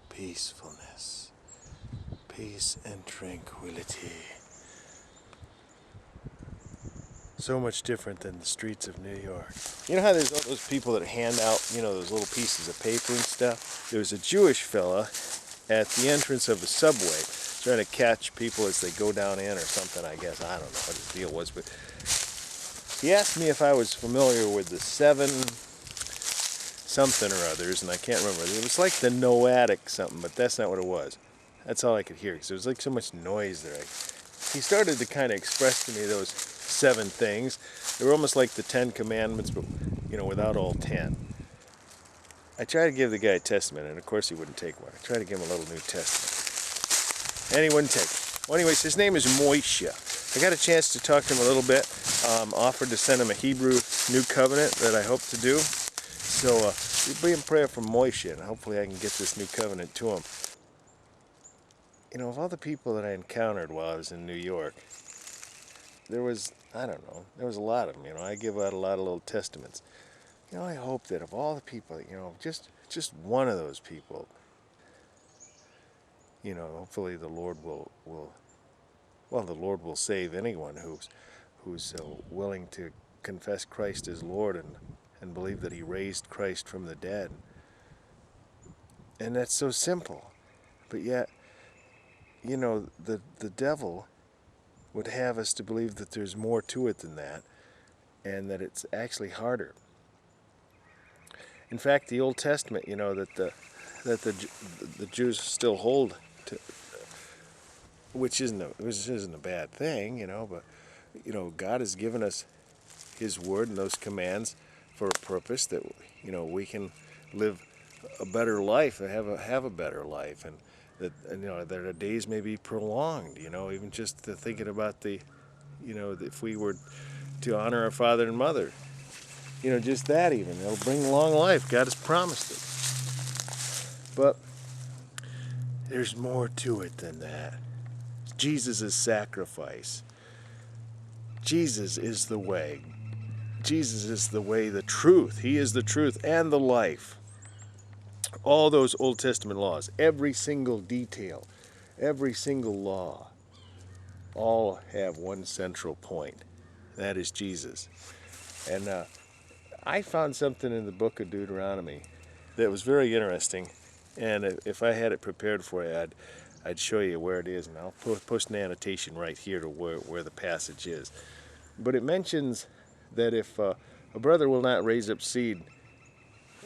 Peacefulness, peace and tranquility. So much different than the streets of New York. You know how there's all those people that hand out, those little pieces of paper and stuff? There was a Jewish fella at the entrance of the subway trying to catch people as they go down in or something, I guess. I don't know what his deal was, but he asked me if I was familiar with the seven something or others, and I can't remember. It was like the Noatic something, but that's not what it was. That's all I could hear, because there was like so much noise there. He started to kind of express to me those seven things. They were almost like the 10 Commandments, but, without all 10. I tried to give the guy a testament, and of course he wouldn't take one. I tried to give him a little New Testament, and he wouldn't take it. Well, anyways, his name is Moisha. I got a chance to talk to him a little bit. Offered to send him a Hebrew New Covenant that I hope to do. So be in prayer for Moisha, and hopefully I can get this New Covenant to him. Of all the people that I encountered while I was in New York, there was a lot of them. I give out a lot of little testaments. I hope that of all the people, just one of those people, hopefully the Lord the Lord will save anyone who's willing to confess Christ as Lord and believe that He raised Christ from the dead. And that's so simple, but yet, the devil would have us to believe that there's more to it than that, and that it's actually harder. In fact, the Old Testament, that the Jews still hold to, which isn't a bad thing, but God has given us His word and those commands for a purpose, that we can live a better life and have a better life, and that that our days may be prolonged. Even just thinking about if we were to honor our father and mother, just that, even it'll bring long life. God has promised it. But there's more to it than that. Jesus' sacrifice. Jesus is the way. Jesus is the way, the truth. He is the truth and the life. All those Old Testament laws, every single detail, every single law, all have one central point. That is Jesus. And I found something in the book of Deuteronomy that was very interesting. And if I had it prepared for you, I'd show you where it is. And I'll post an annotation right here to where the passage is. But it mentions that if a brother will not raise up seed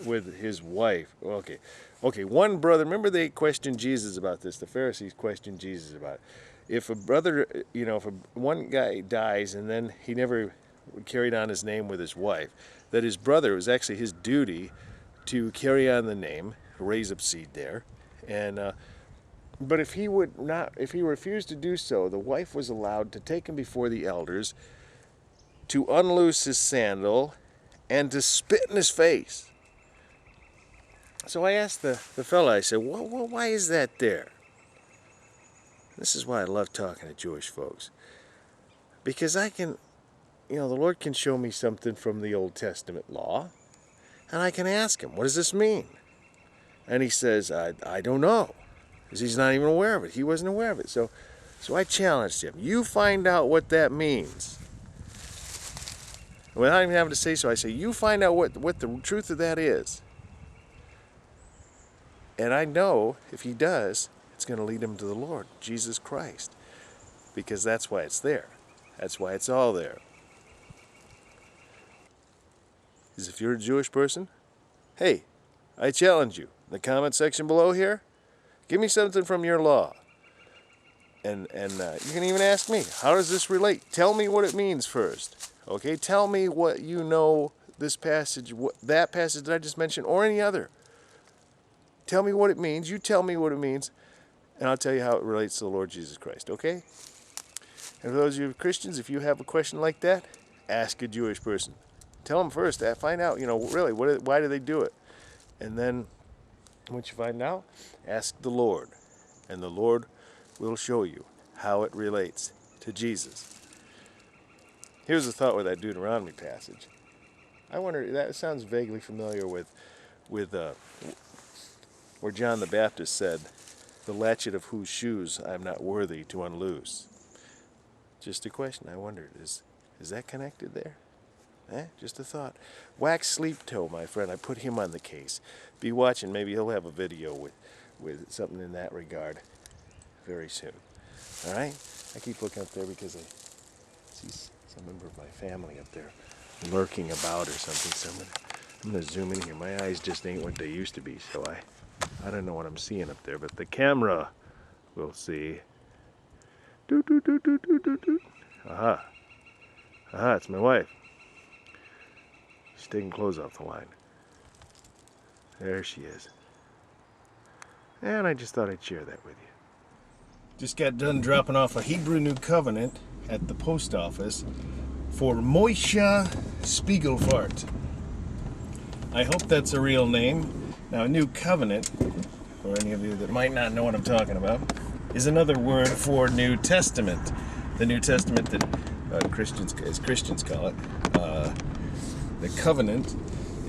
with his wife. Okay, one brother, remember they questioned Jesus about this. The Pharisees questioned Jesus about it. If a brother, one guy dies and then he never carried on his name with his wife, that his brother, it was actually his duty to carry on the name, raise up seed there. And but if he refused to do so, the wife was allowed to take him before the elders, to unloose his sandal, and to spit in his face. So I asked the fella, I said, well, why is that there? This is why I love talking to Jewish folks. Because I can, the Lord can show me something from the Old Testament law, and I can ask Him, what does this mean? And He says, I don't know, because He's not even aware of it. He wasn't aware of it. So I challenged him, you find out what that means. And without even having to say so, I say, you find out what the truth of that is. And I know if he does, it's going to lead him to the Lord, Jesus Christ. Because that's why it's there. That's why it's all there. Because if you're a Jewish person, hey, I challenge you. In the comment section below here, give me something from your law. And you can even ask me, how does this relate? Tell me what it means first. Okay, tell me what you know this passage, that passage that I just mentioned, or any other. Tell me what it means. You tell me what it means, and I'll tell you how it relates to the Lord Jesus Christ, okay? And for those of you Christians, if you have a question like that, ask a Jewish person. Tell them first, find out, really, why do they do it? And then, once you find out, ask the Lord, and the Lord will show you how it relates to Jesus. Here's a thought with that Deuteronomy passage. I wonder, that sounds vaguely familiar with where John the Baptist said, "The latchet of whose shoes I am not worthy to unloose." Just a question. I wondered, is that connected there? Just a thought. Wax Sleep Toe, my friend. I put him on the case. Be watching. Maybe he'll have a video with something in that regard very soon. All right? I keep looking up there because I see some member of my family up there lurking about or something. So I'm going to zoom in here. My eyes just ain't what they used to be, so I don't know what I'm seeing up there, but the camera will see. Doot, doot, doot, doot, doot, doot, doot. Aha. Aha, it's my wife. She's taking clothes off the line. There she is. And I just thought I'd share that with you. Just got done dropping off a Hebrew New Covenant at the post office for Moisha Spiegelfart. I hope that's a real name. Now, a New Covenant, for any of you that might not know what I'm talking about, is another word for New Testament. The New Testament that Christians call it. The covenant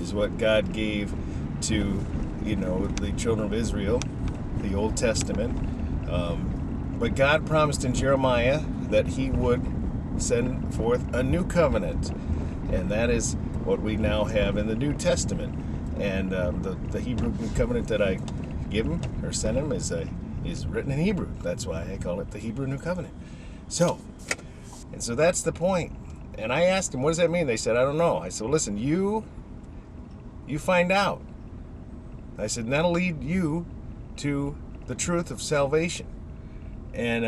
is what God gave to, the children of Israel, the Old Testament. But God promised in Jeremiah that he would send forth a new covenant. And that is what we now have in the New Testament. And the Hebrew New Covenant that I give him or send him is written in Hebrew. That's why I call it the Hebrew New Covenant. So that's the point. And I asked them, what does that mean? They said, I don't know. I said, well, listen, you find out. I said, and that'll lead you to the truth of salvation. And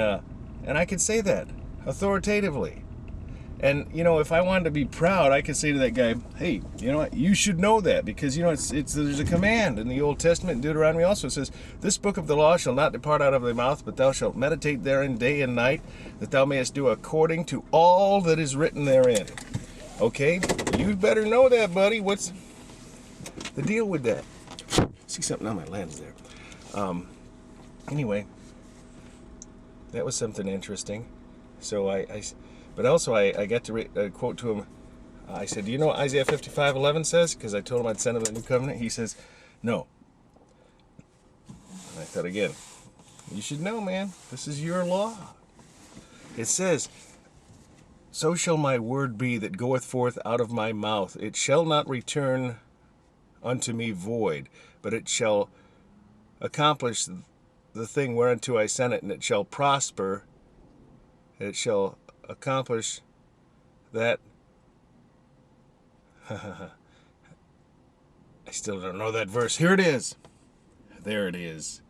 I could say that authoritatively. And, if I wanted to be proud, I could say to that guy, hey, you know what? You should know that because, there's a command in the Old Testament. In Deuteronomy also it says, this book of the law shall not depart out of thy mouth, but thou shalt meditate therein day and night, that thou mayest do according to all that is written therein. Okay? You better know that, buddy. What's the deal with that? See something on my lens there. Anyway, that was something interesting. So but also I got to quote to him. I said, do you know what Isaiah 55:11 says? Because I told him I'd send him the new covenant. He says, no. And I thought again, you should know, man. This is your law. It says, so shall my word be that goeth forth out of my mouth. It shall not return unto me void, but it shall accomplish the thing whereunto I sent it, and it shall prosper. It shall accomplish that. I still don't know that verse. Here it is. There it is.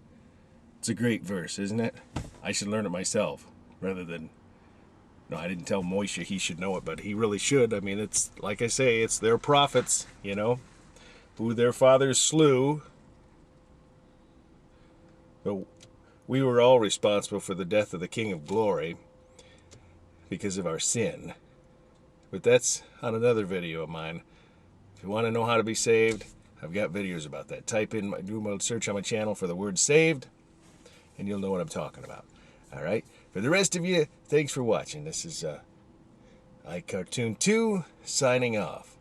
It's a great verse, isn't it? I should learn it myself rather than... No, I didn't tell Moisha he should know it, but he really should. I mean, it's like I say, it's their prophets, who their fathers slew. But we were all responsible for the death of the King of Glory because of our sin. But that's on another video of mine. If you want to know how to be saved, I've got videos about that. Do a search on my channel for the word saved, and you'll know what I'm talking about. All right? For the rest of you, thanks for watching. This is iCartoon2 signing off.